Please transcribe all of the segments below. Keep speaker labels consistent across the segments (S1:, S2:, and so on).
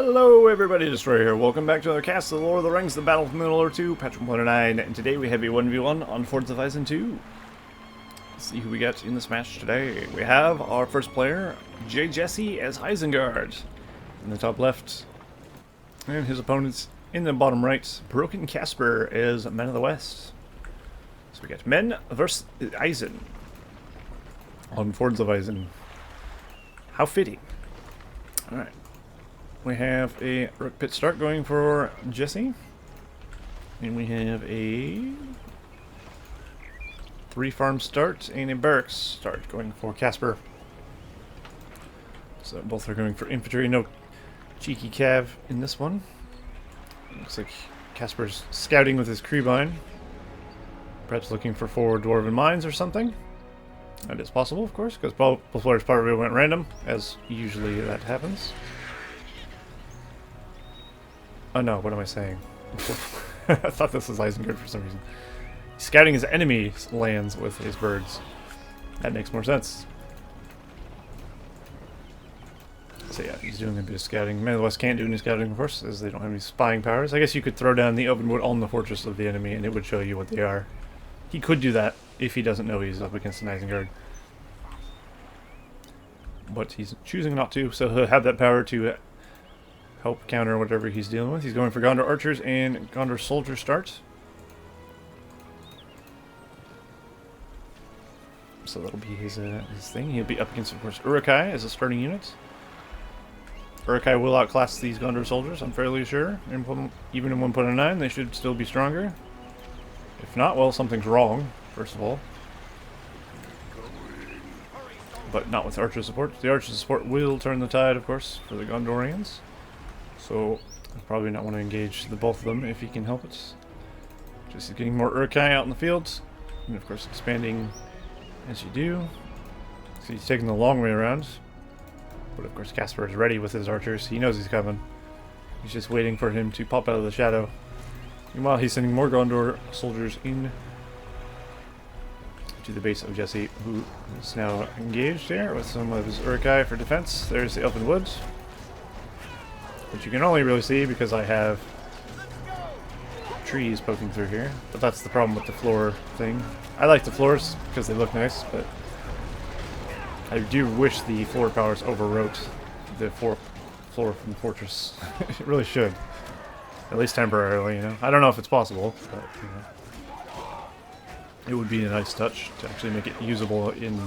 S1: Hello everybody, Destroyer here. Welcome back to another cast of the Lord of the Rings, the Battle for Middle-earth 2, patch 1.9, and today we have a 1v1 on Forts of Isen II. Let's see who we got in this match today. We have our first player, Jesse as Isengard, in the top left, and his opponents in the bottom right, Broken Casper as Men of the West. So we got Men versus Isen on Forts of Isen. How fitting. Alright. We have a Rook Pit start going for Jesse. And we have a 3 farm start and a barracks start going for Casper. So both are going for infantry. No cheeky cav in this one. Looks like Casper's scouting with his Creebine. Perhaps looking for 4 dwarven mines or something. That is possible, of course, because both players probably went random, as usually that happens. Oh no, what am I saying? I thought this was Isengard for some reason. He's scouting his enemy's lands with his birds. That makes more sense. So yeah, he's doing a bit of scouting. Men of the West can't do any scouting, of course, as they don't have any spying powers. I guess you could throw down the open wood on the fortress of the enemy and it would show you what they are. He could do that if he doesn't know he's up against an Isengard. But he's choosing not to, so he'll have that power to help counter whatever he's dealing with. He's going for Gondor archers and Gondor soldier start. So that'll be his thing. He'll be up against, of course, Uruk-hai as a starting unit. Uruk-hai will outclass these Gondor soldiers, I'm fairly sure. Even in 1.9, they should still be stronger. If not, well, something's wrong, first of all. But not with archer support. The archer support will turn the tide, of course, for the Gondorians. So, I'll probably not want to engage the both of them if he can help it. Just getting more Uruk-hai out in the field. And of course expanding as you do. So he's taking the long way around. But of course Casper is ready with his archers. He knows he's coming. He's just waiting for him to pop out of the shadow. Meanwhile, he's sending more Gondor soldiers in to the base of Jesse, who is now engaged here with some of his Uruk-hai for defense. There's the open woods, which you can only really see because I have trees poking through here. But that's the problem with the floor thing. I like the floors because they look nice, but I do wish the floor powers overwrote the floor from the fortress. It really should. At least temporarily, you know. I don't know if it's possible, but you know, it would be a nice touch to actually make it usable in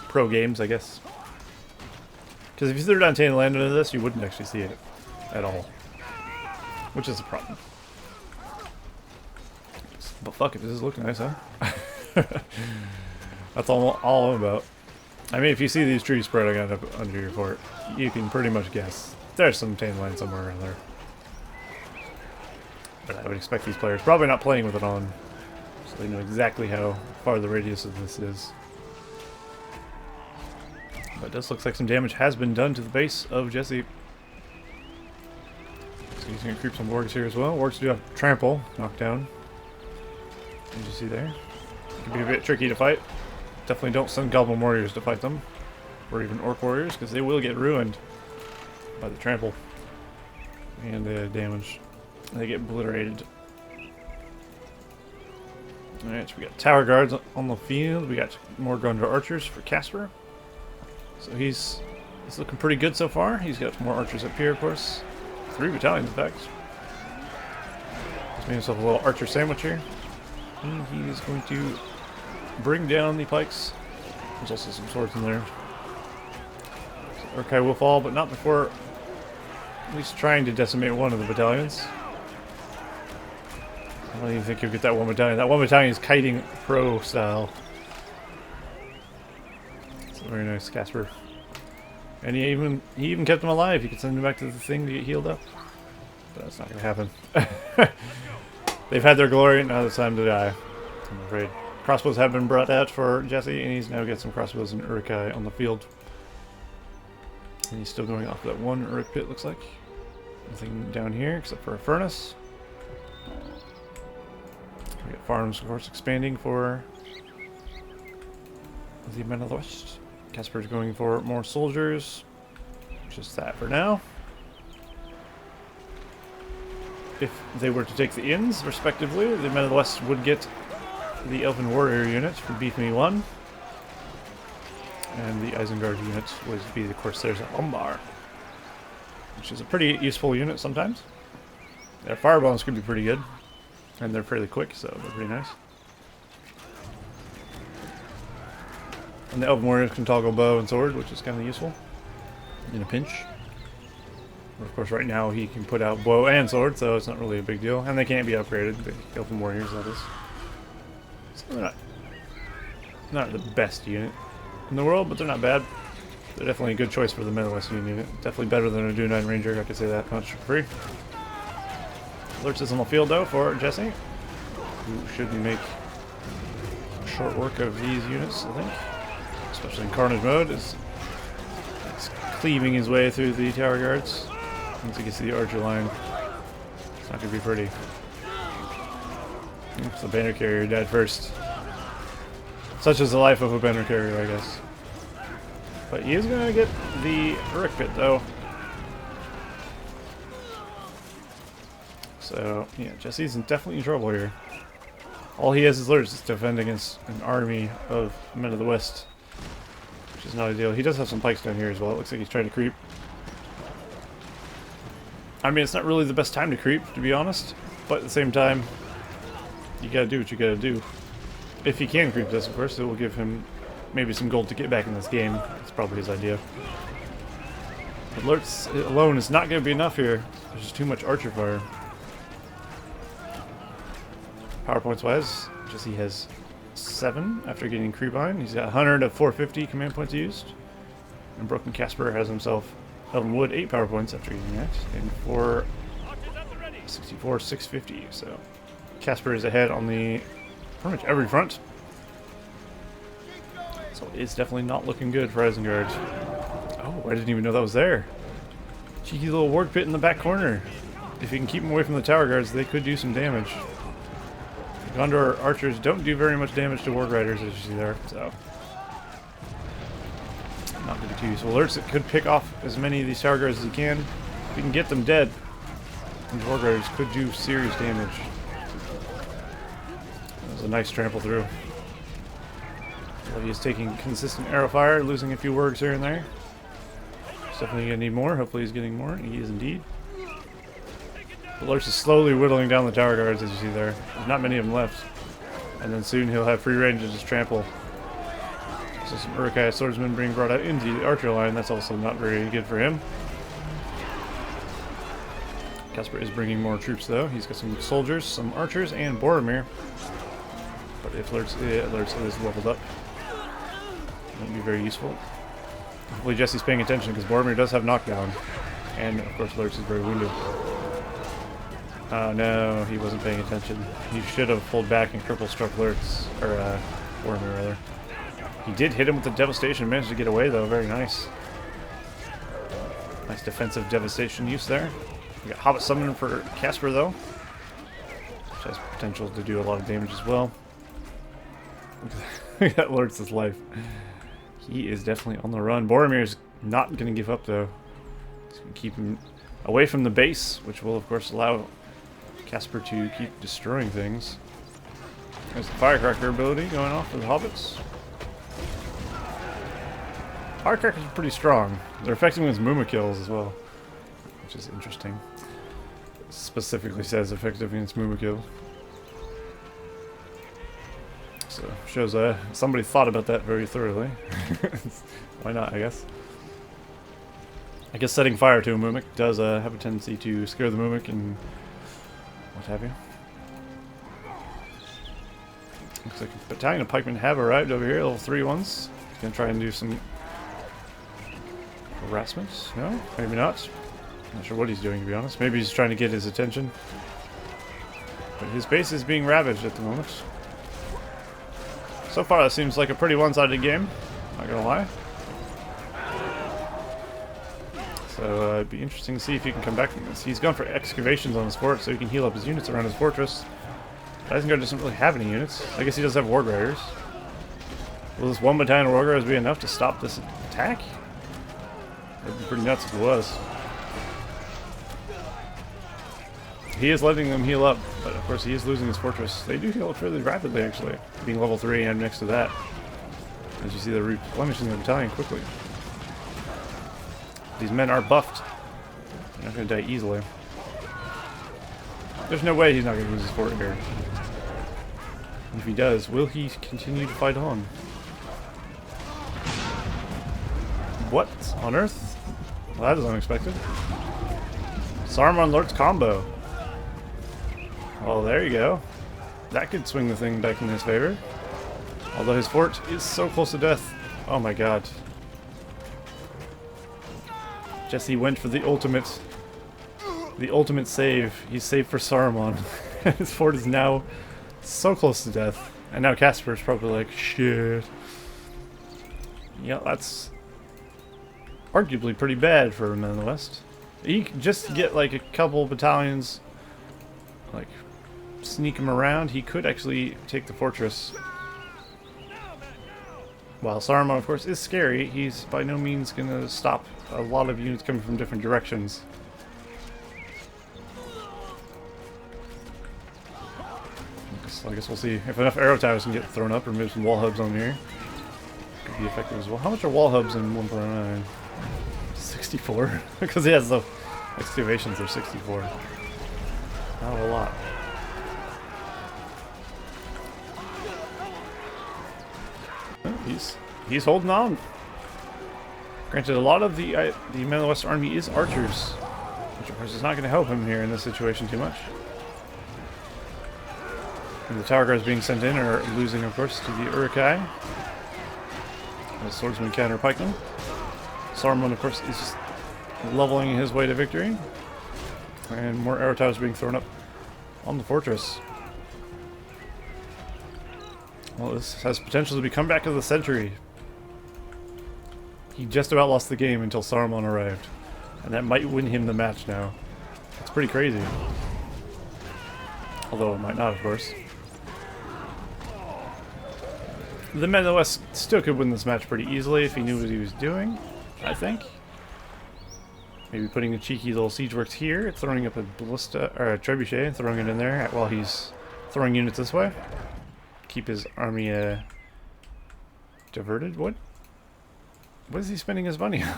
S1: pro games, I guess. Because if you threw down Tane Land into this, you wouldn't actually see it at all, which is a problem. But fuck it, does this look nice, huh? That's all I'm about. I mean, if you see these trees spreading out up under your fort, you can pretty much guess there's some Tane Land somewhere around there. But I would expect these players probably not playing with it on, so they know exactly how far the radius of this is. But it does look like some damage has been done to the base of Jesse. So he's going to creep some wargs here as well. Wargs do have trample, knockdown. As you see there. It can be a bit tricky to fight. Definitely don't send Goblin Warriors to fight them. Or even Orc Warriors, because they will get ruined by the trample. And the damage. They get obliterated. Alright, so we got tower guards on the field. We got more Gondor archers for Casper. So he's looking pretty good so far. He's got more archers up here, of course. 3 battalions, in fact. He's made himself a little archer sandwich here. And he is going to bring down the pikes. There's also some swords in there. So Uruk-hai will fall, but not before at least trying to decimate one of the battalions. I don't even think you'll get that one battalion. That one battalion is kiting pro style. It's very nice, Casper. And he even kept him alive. He could send him back to the thing to get healed up. But that's not going to happen. They've had their glory, now it's time to die, I'm afraid. Crossbows have been brought out for Jesse, and he's now got some crossbows and Uruk-hai on the field. And he's still going off that one Uruk pit, looks like. Nothing down here except for a furnace. We got farms, of course, expanding for the Men of the West. Casper's going for more soldiers. Just that for now. if they were to take the inns, respectively. The Men of the West would get the Elven Warrior unit from BFME1. And the Isengard unit would be the Corsairs of Umbar, which is a pretty useful unit sometimes. Their firebombs could be pretty good, and they're fairly quick, so they're pretty nice. And the Elven Warriors can toggle bow and sword, which is kind of useful in a pinch. But of course, right now he can put out bow and sword, so it's not really a big deal. And they can't be upgraded, the Elven Warriors, that is. So they're not the best unit in the world, but they're not bad. They're definitely a good choice for the Men of the West unit. Definitely better than a Dunine Ranger, I could say that much for free. Alerts is on the field, though, for Jesse, who should make short work of these units, I think. Especially in Carnage mode, is cleaving his way through the tower guards. Once he gets to the archer line, it's not going to be pretty. Oops, the banner carrier died first. Such is the life of a banner carrier, I guess. But he is going to get the Uruk Pit, though. So, yeah, Jesse's definitely in trouble here. All he has is alerts to defend against an army of Men of the West, which is not ideal. He does have some pikes down here as well. It looks like he's trying to creep. I mean, it's not really the best time to creep, to be honest, but at the same time, you gotta do what you gotta do. If he can creep this, of course, it will give him maybe some gold to get back in this game. That's probably his idea. Alerts alone is not gonna be enough here. There's just too much archer fire. PowerPoints wise, Jesse has 7 after getting creep on. He's got 100 of 450 command points used. And Broken Casper has himself Elven Wood 8 power points after using that. And 464, 650. So Casper is ahead on the pretty much every front. So it's definitely not looking good for Isengard. Oh, I didn't even know that was there. Cheeky little Warg Pit in the back corner. If you can keep them away from the tower guards, they could do some damage. Gondor archers don't do very much damage to Warg Riders, as you see there, so not going to be too useful. Alerts that could pick off as many of these tower guards as he can. If you can get them dead, these Warg Riders could do serious damage. That was a nice trample through. He is taking consistent arrow fire, losing a few Wargs here and there. He's definitely going to need more. Hopefully he's getting more. He is indeed. Alerts is slowly whittling down the tower guards, as you see there. There's not many of them left. And then soon he'll have free range to just trample. So some Uruk-hai swordsmen being brought out into the archer line. That's also not very good for him. Casper is bringing more troops, though. He's got some soldiers, some archers, and Boromir. But if Alerts is leveled up, it won't be very useful. Hopefully Jesse's paying attention, because Boromir does have knockdown. And, of course, Alerts is very wounded. Oh no, he wasn't paying attention. He should have pulled back and cripple struck Lurks, or Boromir rather. He did hit him with the devastation, managed to get away though, very nice. Nice defensive devastation use there. We got Hobbit Summon for Casper though, which has potential to do a lot of damage as well. That Lurks' life. He is definitely on the run. Boromir's not going to give up though. He's going to keep him away from the base, which will of course allow Casper to keep destroying things. There's the Firecracker ability going off for the Hobbits. Firecrackers are pretty strong. They're effective against Muma kills as well, which is interesting. It specifically says effective against Muma kills. So, shows somebody thought about that very thoroughly. Why not, I guess. I guess setting fire to a Mumik does have a tendency to scare the Mumik and what have you. Looks like a battalion of pikemen have arrived over here, level 3 ones. Gonna try and do some harassment? No? Maybe not. Not sure what he's doing, to be honest. Maybe he's trying to get his attention. But his base is being ravaged at the moment. So far, that seems like a pretty one-sided game. Not gonna lie. So it'd be interesting to see if he can come back from this. He's gone for excavations on his fort, so he can heal up his units around his fortress. Isengard doesn't really have any units. I guess he does have Warg Riders. Will this one battalion of Warg Riders be enough to stop this attack? It'd be pretty nuts if it was. he is letting them heal up, but of course he is losing his fortress. They do heal up fairly rapidly, actually, being level 3 and next to that. As you see, they're replenishing the battalion quickly. These men are buffed. They're not going to die easily. There's no way he's not going to lose his fort here. And if he does, will he continue to fight on? What on earth? Well, that is unexpected. Saruman Lurt's combo. Oh, there you go. That could swing the thing back in his favor. Although his fort is so close to death. Oh my god. Jesse went for the ultimate save. He's saved for Saruman. His fort is now so close to death. And now Casper's probably like, shit. Yeah, that's arguably pretty bad for men in the West. He can just get like a couple battalions, like sneak him around. He could actually take the fortress. While Saruman, of course, is scary, he's by no means going to stop a lot of units coming from different directions. So I guess we'll see if enough arrow towers can get thrown up, or maybe some wall hubs on here. Could be effective as well. How much are wall hubs in 1.9? 64? Because he has the excavations of 64. Not a lot. He's holding on. Granted, a lot of the Men of the West army is archers, which of course is not going to help him here in this situation too much. And the tower guards being sent in are losing, of course, to the Uruk-hai. The swordsmen counter pike them. Saruman, of course, is just leveling his way to victory. And more arrow towers being thrown up on the fortress. Well, this has potential to be comeback of the century. He just about lost the game until Saruman arrived. And that might win him the match now. It's pretty crazy. Although it might not, of course. The Men of the West still could win this match pretty easily if he knew what he was doing, I think. Maybe putting a cheeky little siege works here, throwing up a ballista or a trebuchet and throwing it in there while he's throwing units this way. Keep his army diverted. What is he spending his money on?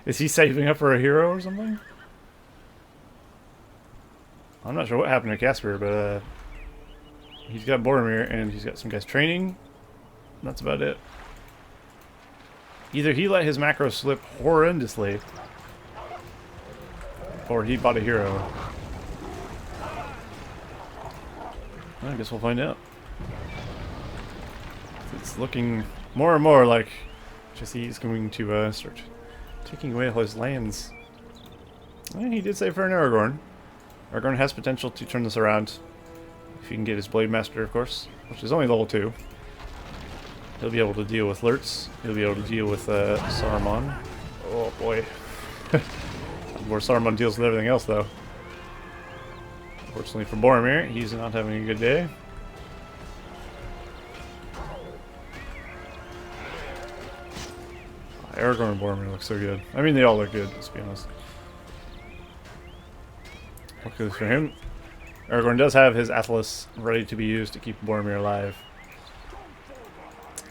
S1: Is he saving up for a hero or something? I'm not sure what happened to Casper, but he's got Boromir and he's got some guys training. That's about it. Either he let his macro slip horrendously, or he bought a hero. I guess we'll find out. It's looking more and more like Jesse is going to start taking away all his lands. And he did save for an Aragorn. Aragorn has potential to turn this around. If he can get his Blade Master, of course, which is only level 2. He'll be able to deal with Lurtz. He'll be able to deal with Saruman. Oh boy. More Saruman deals with everything else, though. Unfortunately for Boromir, he's not having a good day. Aragorn and Boromir look so good. I mean, they all look good, let's be honest. Luckily for him, Aragorn does have his Atlas ready to be used to keep Boromir alive.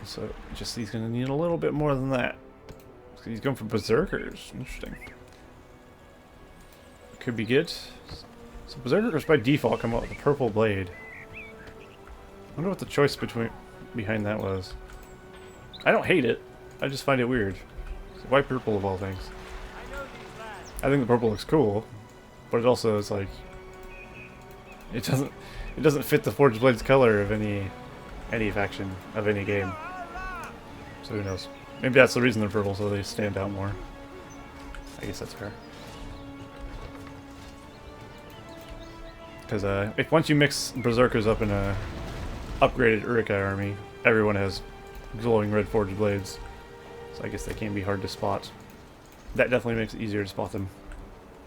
S1: So, just he's going to need a little bit more than that. He's going for Berserkers. Interesting. Could be good. So Berserkers by default come out with a purple blade. I wonder what the choice behind that was. I don't hate it. I just find it weird. Why purple of all things? I think the purple looks cool, but it also is like it doesn't fit the Forged Blade's color of any faction of any game. So who knows? Maybe that's the reason they're purple, so they stand out more. I guess that's fair. Because if once you mix Berserkers up in a upgraded Uruk-hai army, everyone has glowing red Forged Blades. So I guess they can be hard to spot. That definitely makes it easier to spot them.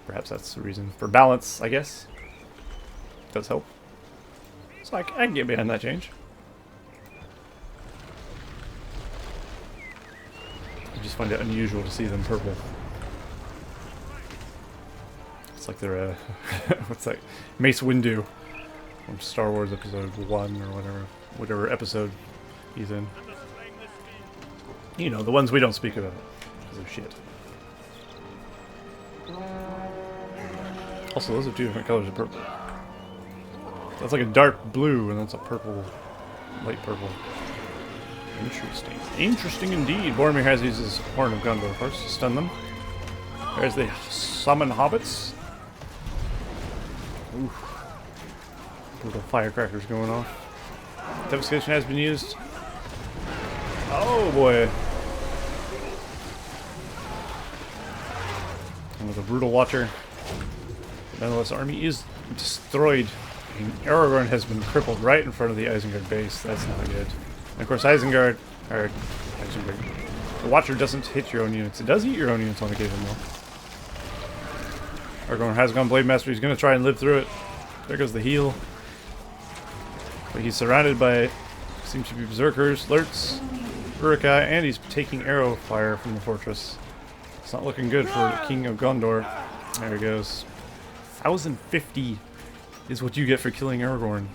S1: Perhaps that's the reason. For balance, I guess. Does help. So I can get behind that change. I just find it unusual to see them purple. It's like they're a what's that? Mace Windu from Star Wars Episode 1 or whatever episode he's in. You know, the ones we don't speak about because they're shit. Also, those are two different colors of purple. That's like a dark blue, and that's a purple, light purple. Interesting. Interesting indeed. Boromir has used his Horn of Gondor first to stun them. There's the summon hobbits. Oof. Little firecrackers going off. Devastation has been used. Oh boy. And with a brutal watcher. The nonetheless army is destroyed. And Aragorn has been crippled right in front of the Isengard base. That's not good. And of course Isengard, the watcher doesn't hit your own units. It does eat your own units on occasion though. Aragorn has gone Blade Master. He's going to try and live through it. There goes the heal. But he's surrounded by, seems to be berserkers, lurks, Uruk-hai, and he's taking arrow fire from the fortress. It's not looking good for the King of Gondor. There he goes. 1,050 is what you get for killing Aragorn.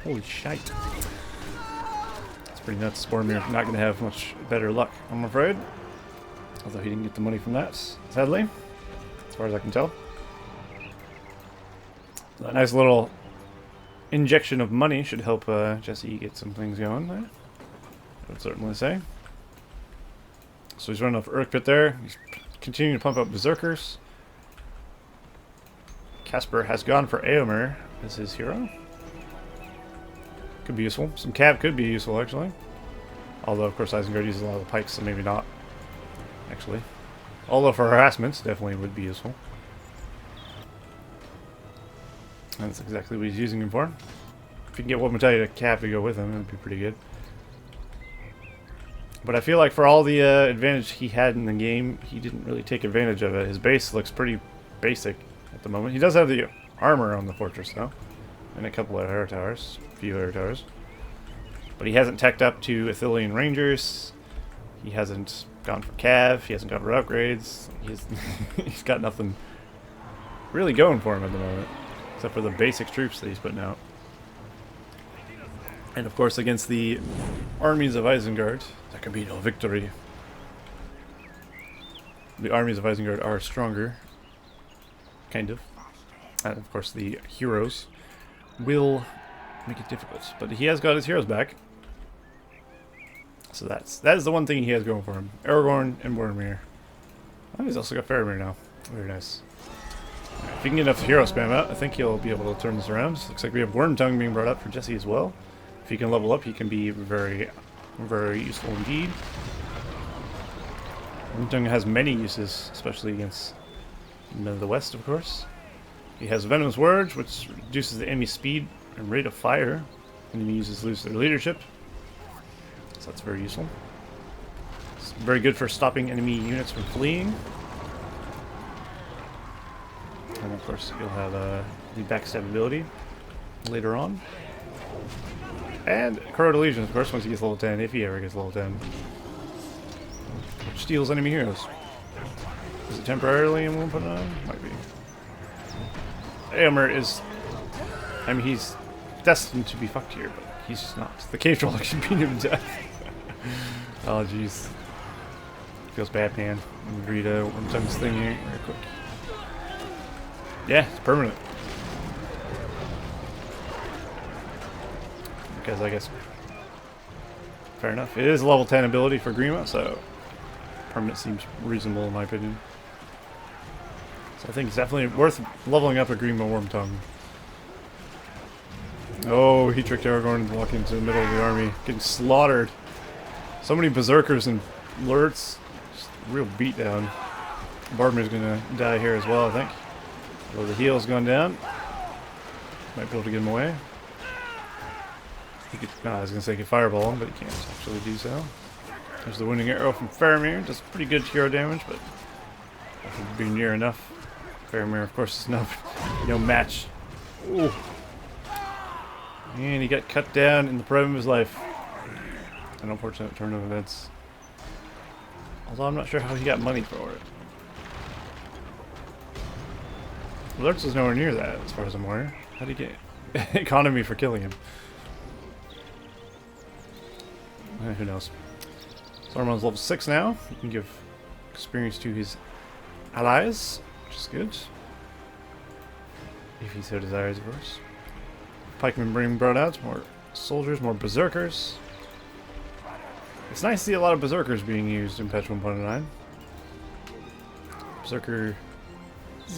S1: Holy shite. That's pretty nuts. Boromir not going to have much better luck, I'm afraid. Although he didn't get the money from that, sadly. As far as I can tell. A nice little injection of money should help Jesse get some things going there. I would certainly say. So he's running off Uruk Pit there. He's continuing to pump up berserkers. Casper has gone for Éomer as his hero. Could be useful. Some cav could be useful actually. Although of course Isengard uses a lot of the pikes, so maybe not. Actually. Although for harassments definitely would be useful. That's exactly what he's using him for. If you can get one battalion of cav to go with him, that'd be pretty good. But I feel like for all the advantage he had in the game, he didn't really take advantage of it. His base looks pretty basic at the moment. He does have the armor on the fortress though. And a couple of air towers. A few air towers. But he hasn't teched up to Ithilien Rangers. He hasn't gone for cav. He hasn't gone for upgrades. He's got nothing really going for him at the moment. Except for the basic troops that he's putting out. And of course against the armies of Isengard, there can be no victory. The armies of Isengard are stronger. Kind of. And of course the heroes will make it difficult. But he has got his heroes back. So that is the one thing he has going for him. Aragorn and Boromir. Oh, he's also got Faramir now. Very nice. If he can get enough hero spam out, I think he'll be able to turn this around. Looks like we have Wormtongue being brought up for Jesse as well. If he can level up, he can be very, very useful indeed. Wormtongue has many uses, especially against the west, of course. He has Venom's Words, which reduces the enemy speed and rate of fire. Enemy users lose their leadership. So that's very useful. It's very good for stopping enemy units from fleeing. And of course, you'll have the backstab ability later on. And Corroded Legion, of course, once he gets level 10, if he ever gets level 10. Which steals enemy heroes. Is it temporarily and won't put it on? Might be. Éomer is... I mean, he's destined to be fucked here, but he's just not. The cave troll can beat him to death. Oh, jeez. Feels bad, man. I'm gonna read Wormtongue's thing here real quick. Yeah, it's permanent. Because I guess... Fair enough. It is a level 10 ability for Grima, so... Permanent seems reasonable in my opinion. So I think it's definitely worth leveling up a Grima Wormtongue. Oh, he tricked Aragorn into walking into the middle of the army. Getting slaughtered. So many berserkers and lurts. Just a real beatdown. Boromir's gonna die here as well, I think. Well, the heal's gone down. Might be able to get him away. He could, no, I was going to say he could fireball him, but he can't actually do so. There's the wounding arrow from Faramir. Does pretty good hero damage, but doesn't be near enough. Faramir, of course, is no match. Ooh. And he got cut down in the prime of his life. An unfortunate turn of events. Although I'm not sure how he got money for it. Lurtz is nowhere near that, as far as I'm aware. How do you get economy for killing him? Who knows? Saruman's level 6 now. He can give experience to his allies, which is good. If he so desires, of course. Pikemen being brought out. More soldiers, more berserkers. It's nice to see a lot of berserkers being used in patch 1.9. Berserker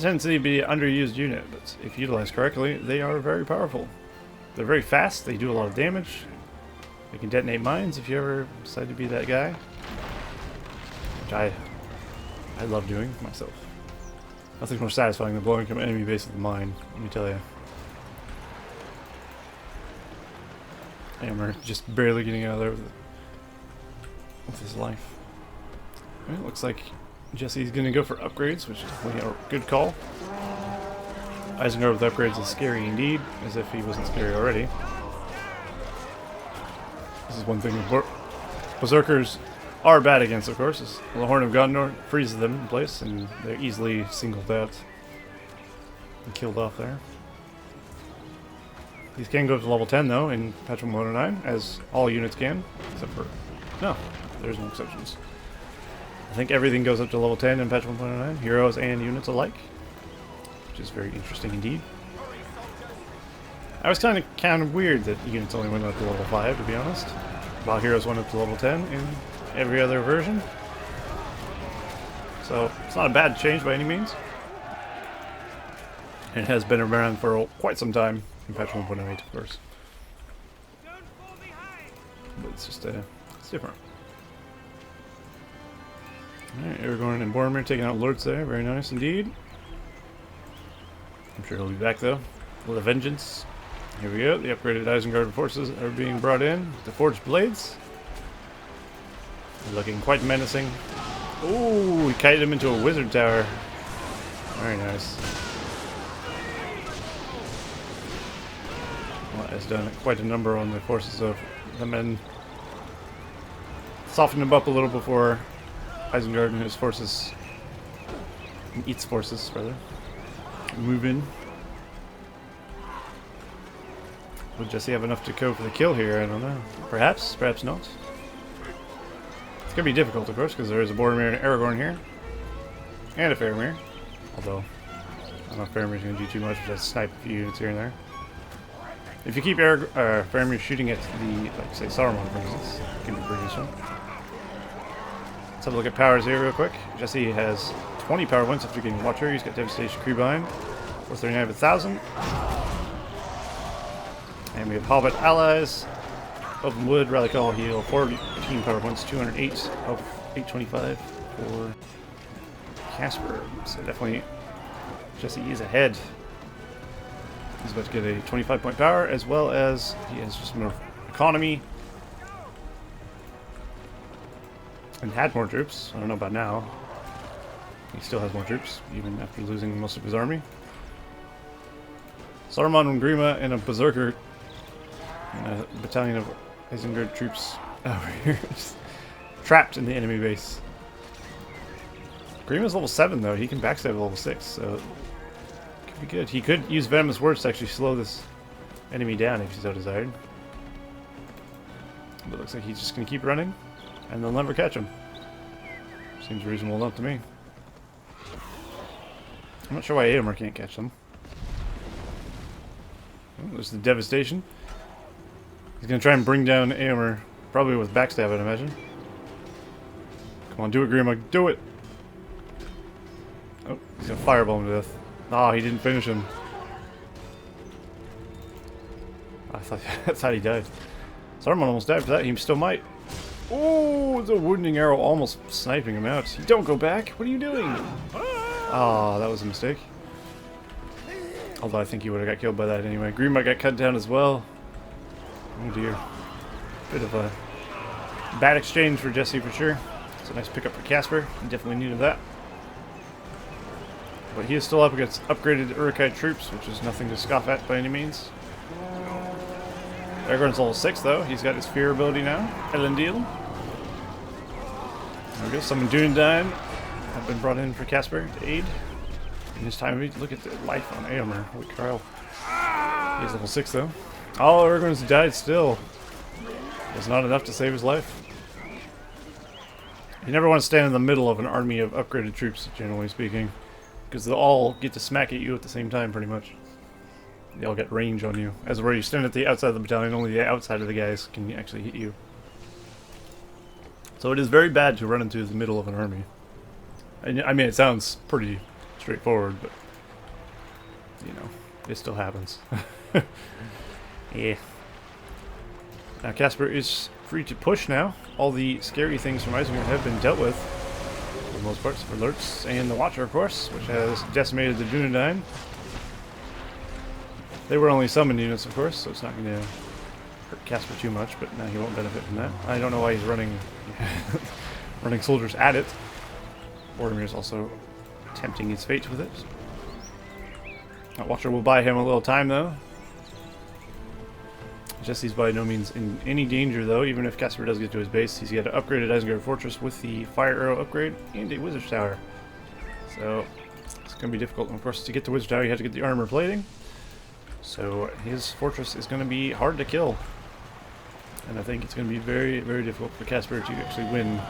S1: tends to be an underused unit, but if utilized correctly, they are very powerful. They're very fast, they do a lot of damage. They can detonate mines if you ever decide to be that guy. Which I love doing myself. Nothing's more satisfying than blowing up an enemy base with a mine, let me tell you. Hammer just barely getting out of there with his life. Well, it looks like Jesse's gonna go for upgrades, which is definitely a good call. Isengard with upgrades is scary indeed, as if he wasn't scary already. This is one thing berserkers are bad against, of course, is the Horn of Gondor freezes them in place, and they're easily singled out and killed off there. These can go up to level 10 though in patch 1.9, as all units can, except for no, there's no exceptions. I think everything goes up to level 10 in patch 1.9, heroes and units alike, which is very interesting indeed. I was kind of weird that units only went up to level 5, to be honest, while heroes went up to level 10 in every other version. So it's not a bad change by any means. It has been around for quite some time in patch 1.8, of course. But it's just it's different. Alright, Aragorn and Boromir taking out Lurtz there. Very nice indeed. I'm sure he'll be back though with a vengeance. Here we go. The upgraded Isengard forces are being brought in. The forged blades. They're looking quite menacing. Ooh, he kited him into a wizard tower. Very nice. Well, has done quite a number on the forces of the men. Softened him up a little before Isengard and his forces, and Eat's forces, rather, move in. Would Jesse have enough to go for the kill here? I don't know. Perhaps, perhaps not. It's gonna be difficult, of course, because there is a Boromir and an Aragorn here, and a Faramir. Although, I don't know if Faramir's gonna do too much, but just snipe a few units here and there. If you keep Faramir shooting at the, like, say, Saruman, for instance, it can be pretty useful. Let's have a look at powers here real quick. Jesse has 20 power points after getting Watcher. He's got Devastation Crew behind. 439 of 1,000. And we have Hobbit allies. Open Wood, Rally Call, Heal, 14 power points, 208 of 825 for Casper. So definitely Jesse is ahead. He's about to get a 25-point power, as well as he has just more economy. And had more troops. I don't know about now. He still has more troops, even after losing most of his army. Saruman and Grima and a Berserker and a battalion of Isengard troops over here, just trapped in the enemy base. Grima's level 7 though, he can backstab level 6, so it could be good. He could use Venomous Words to actually slow this enemy down if he so desired. But it looks like he's just going to keep running, and they'll never catch him. Seems reasonable enough to me. I'm not sure why Eomer can't catch them. Oh, there's the devastation. He's going to try and bring down Eomer, probably with backstab, I'd imagine. Come on, do it, Grima, do it! Oh, he's going to fireball him to death. Oh, he didn't finish him. I thought he died. Saruman almost died for that, he still might. Oh, the wounding arrow almost sniping him out. Don't go back, what are you doing? Ah, that was a mistake. Although I think he would have got killed by that anyway. Grima got cut down as well. Oh dear. Bit of a bad exchange for Jesse for sure. It's a nice pickup for Casper. He definitely needed that. But he is still up against upgraded Uruk-hai troops, which is nothing to scoff at by any means. Aragorn's level 6 though. He's got his fear ability now. Elendil. There we go. Some Dunedain have been brought in for Casper to aid. And this time, look at the life on Aomer. Holy cow. He's level 6 though. All Aragorn's died still. It's not enough to save his life. You never want to stand in the middle of an army of upgraded troops, generally speaking. Because they'll all get to smack at you at the same time, pretty much. They all get range on you. As where you stand at the outside of the battalion, only the outside of the guys can actually hit you. So it is very bad to run into the middle of an army. And, I mean, it sounds pretty straightforward, but, you know, it still happens. Yeah. Now Casper is free to push now. All the scary things from Isengard have been dealt with, for the most part, for Lurtz and the Watcher, of course, which has decimated the Dunedain. They were only summoned units, of course, so it's not going to hurt Casper too much, but now he won't benefit from that. I don't know why he's running running soldiers at it. Boromir's also tempting his fate with it. That Watcher will buy him a little time, though. Jesse's by no means in any danger, though. Even if Casper does get to his base, he's got an upgraded Isengard Fortress with the Fire Arrow upgrade and a Wizard's Tower. So it's going to be difficult. And of course, to get the Wizard's Tower, you have to get the armor plating. So his fortress is going to be hard to kill. And I think it's going to be very, very difficult for Casper to actually win.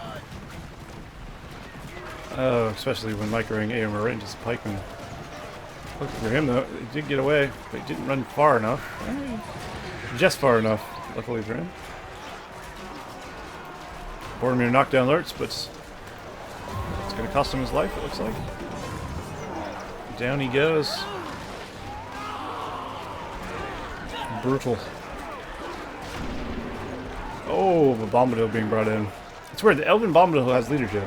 S1: Especially when microing Aomer right into his pikemen. Lucky for him, though, he did get away, but he didn't run far enough. Just far enough, luckily for him. Boromir knocked down Lurtz, but it's going to cost him his life, it looks like. Down he goes. Brutal. Oh, the Bombadil being brought in. It's weird, the Elven Bombadil has leadership.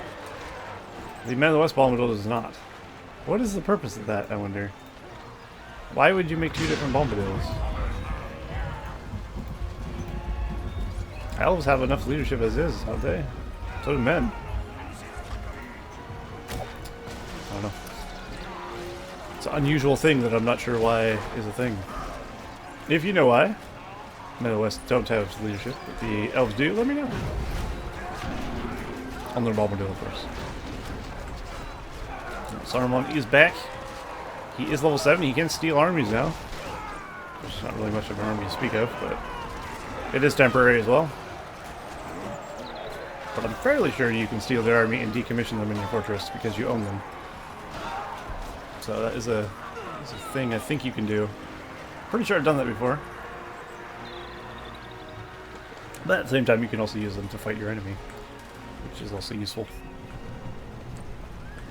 S1: The Man of the West Bombadil does not. What is the purpose of that, I wonder? Why would you make two different Bombadils? Elves have enough leadership as is, don't they? So do men. I don't know. It's an unusual thing that I'm not sure why is a thing. If you know why, Men of the West don't have leadership, but the elves do, let me know. On their Bombadil, of course. Saruman is back. He is level 7. He can steal armies now. Which is not really much of an army to speak of, but it is temporary as well. But I'm fairly sure you can steal their army and decommission them in your fortress because you own them. So that is a thing I think you can do. Pretty sure I've done that before. But at the same time, you can also use them to fight your enemy, which is also useful.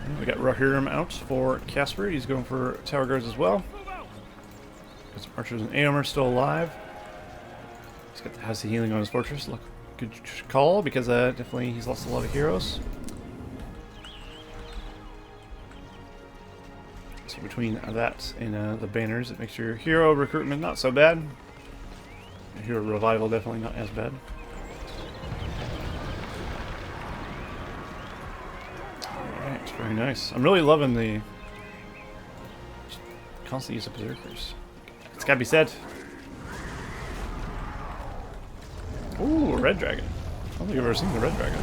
S1: And we got Rohirrim out for Casper. He's going for Tower Guards as well. Got some archers and Aomer still alive. He's got the House of Healing on his fortress. Look, good call, because definitely he's lost a lot of heroes. So between that and the banners, it makes your hero recruitment not so bad. Hero revival definitely not as bad. Alright, very nice. I'm really loving the constant use of berserkers. It's gotta be said. Ooh, a red dragon. I don't think I've ever seen the red dragon.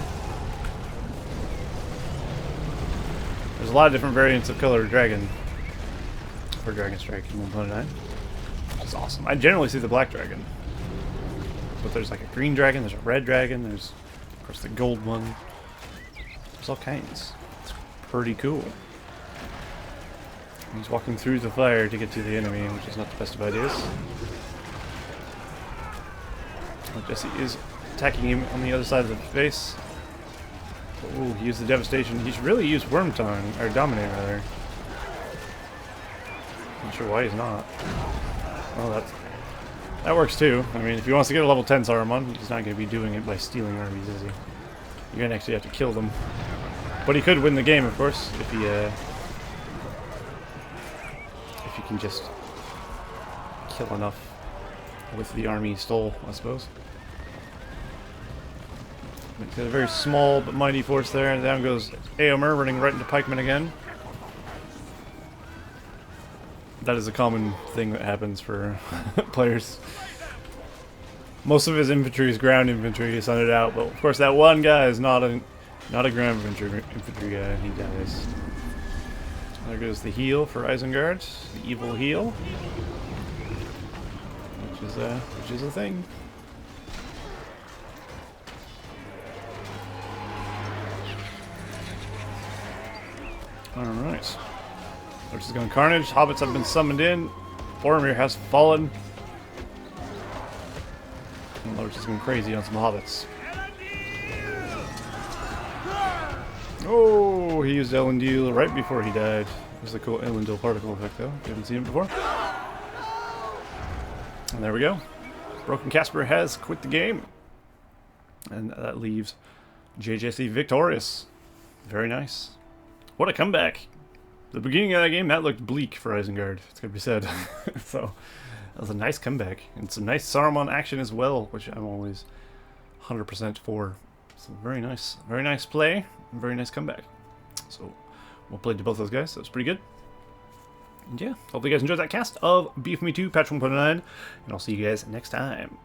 S1: There's a lot of different variants of color dragon for Dragon Strike in 1.9. Which is awesome. I generally see the black dragon. But there's like a green dragon, there's a red dragon, there's of course the gold one. There's all kinds. It's pretty cool. He's walking through the fire to get to the enemy, which is not the best of ideas. Jesse is attacking him on the other side of the face. Oh, he used the devastation. He should really use Worm Tongue, or Dominate rather. Not sure why he's not. Well, that works too. I mean, if he wants to get a level 10 Saruman, he's not going to be doing it by stealing armies, is he? You're going to actually have to kill them. But he could win the game, of course, if he can just kill enough with the army he stole, I suppose. He's got a very small but mighty force there, and down goes Aomer, running right into pikemen again. That is a common thing that happens for players. Most of his infantry is ground infantry, he sent it out, but of course that one guy is not a ground infantry guy, and he dies. There goes the heal for Isengard, the evil heal, which is a thing. All right, Lurch is going carnage. Hobbits have been summoned in. Boromir has fallen. And Lurch is going crazy on some hobbits. Oh, he used Elendil right before he died. There's a cool Elendil particle effect, though. You haven't seen it before. And there we go. Broken Casper has quit the game. And that leaves JJC victorious. Very nice. What a comeback. The beginning of that game, that looked bleak for Isengard. It's going to be said. So, that was a nice comeback. And some nice Saruman action as well, which I'm always 100% for. So, very nice play. Very nice comeback. So, we'll play to both those guys. That was pretty good. And yeah, hopefully you guys enjoyed that cast of BFME2 patch 1.9. And I'll see you guys next time.